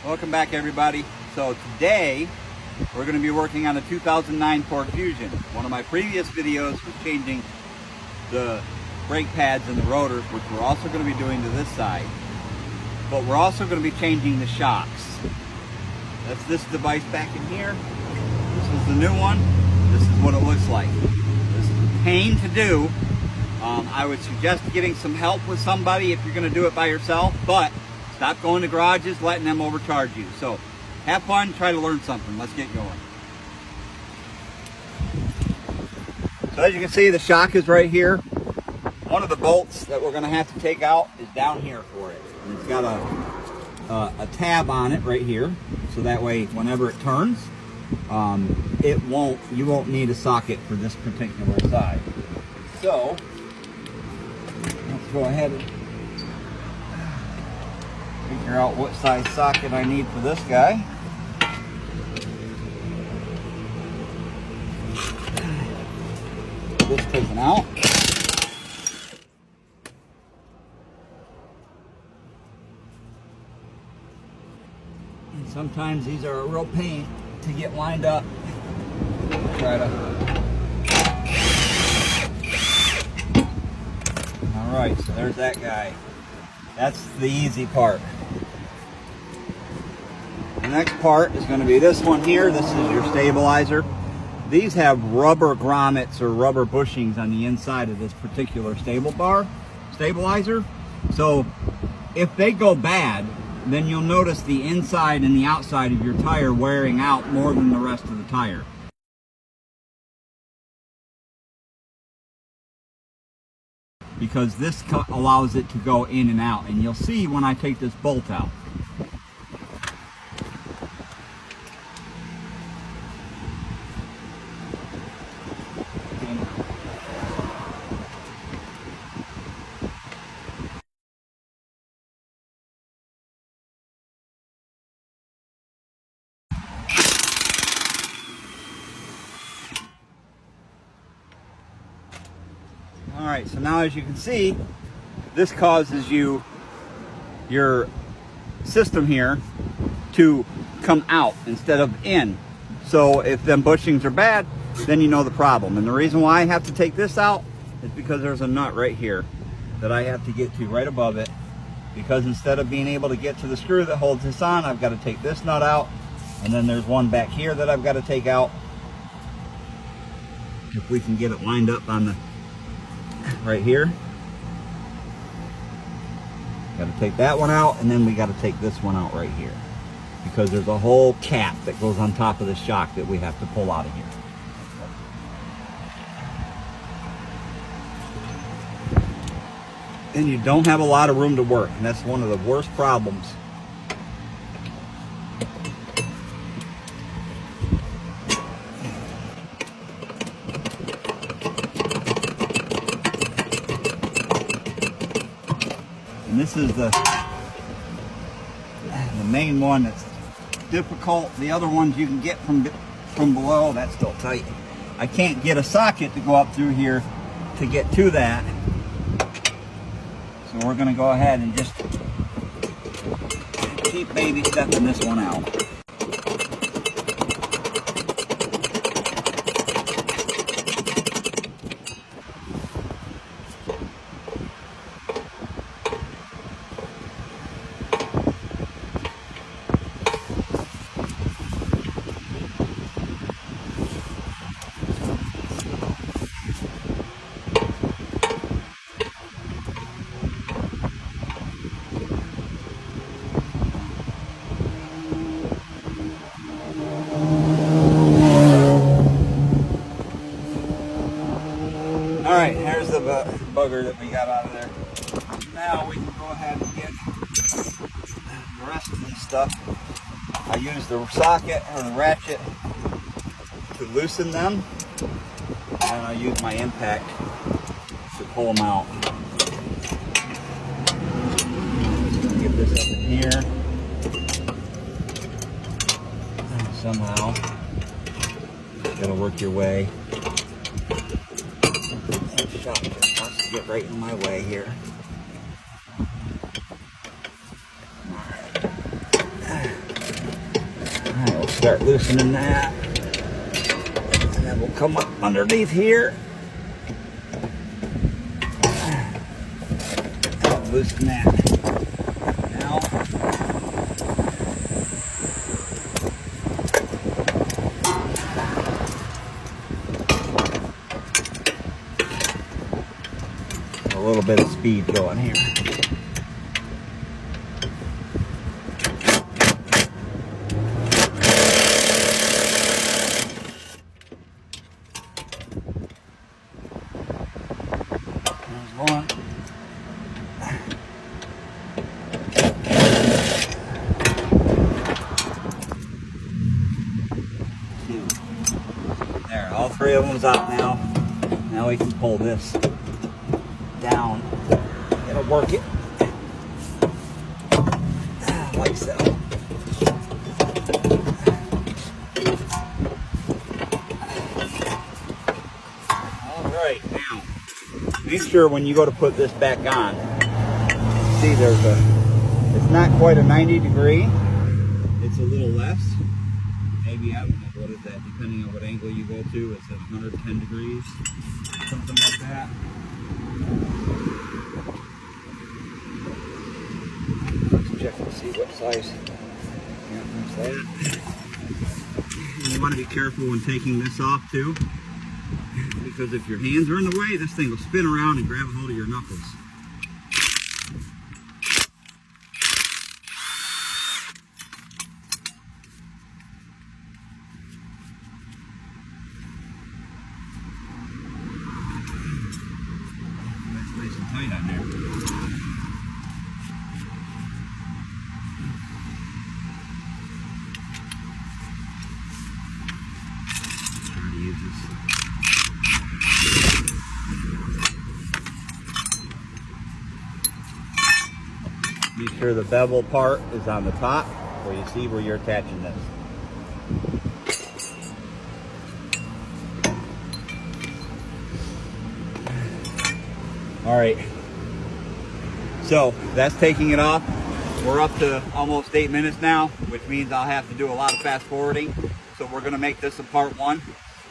Welcome back, everybody. So today we're going to be working on a 2009 Ford Fusion. One of my previous videos was changing the brake pads and the rotors, which we're also going to be doing to this side. But we're also going to be changing the shocks. That's this device back in here. This is the new one. This is what it looks like. This is a pain to do. I would suggest getting some help with somebody if you're going to do it by yourself, but stop going to garages, letting them overcharge you. So have fun, try to learn something. Let's get going. So as you can see, the shock is right here. One of the bolts that we're going to have to take out is down here for it. And it's got a tab on it right here, so that way whenever it turns, you won't need a socket for this particular side. So let's go ahead and figure out what size socket I need for this guy. This taken out. And sometimes these are a real pain to get lined up. Try to. All right, so there's that guy. That's the easy part. The next part is going to be this one here. This is your stabilizer. These have rubber grommets or rubber bushings on the inside of this particular stabilizer. So if they go bad, then you'll notice the inside and the outside of your tire wearing out more than the rest of the tire. Because this allows it to go in and out, and you'll see when I take this bolt out. Alright, so now as you can see, this causes your system here to come out instead of in. So if them bushings are bad, then you know the problem. And the reason why I have to take this out is because there's a nut right here that I have to get to right above it. Because instead of being able to get to the screw that holds this on, I've got to take this nut out. And then there's one back here that I've got to take out. If we can get it lined up on the right here. Got to take that one out, and then we got to take this one out right here, because there's a whole cap that goes on top of the shock that we have to pull out of here. And you don't have a lot of room to work, and that's one of the worst problems. And this is the main one that's difficult. The other ones you can get from below, that's still tight. I can't get a socket to go up through here to get to that. So we're going to go ahead and just keep baby stepping this one out. Alright, here's the bugger that we got out of there. Now we can go ahead and get the rest of this stuff. I use the socket or the ratchet to loosen them, and I use my impact to pull them out. Get this up in here. And somehow, gotta work your way. That shot just wants to get right in my way here. start loosening that. And then we'll come up underneath here. And loosen that. Now, a little bit of speed going here. There's one. Two. There, all three of them's out now. Now we can pull this down. It'll work it like so. Alright, now make sure when you go to put this back on, see it's not quite a 90 degree, it's a little less. Maybe, I don't know, what is that, depending on what angle you go to, it's at 110 degrees, something like that. Let's check and see what size. Yeah, there's that. And you want to be careful when taking this off too, because if your hands are in the way, this thing will spin around and grab a hold of your knuckles. That's nice and tight on there. Try to use this. Make sure the bevel part is on the top where you see where you're attaching this. All right, so that's taking it off. We're up to almost 8 minutes now, which means I'll have to do a lot of fast forwarding. So we're gonna make this a part 1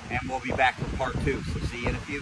and we'll be back for part 2. So see you in a few.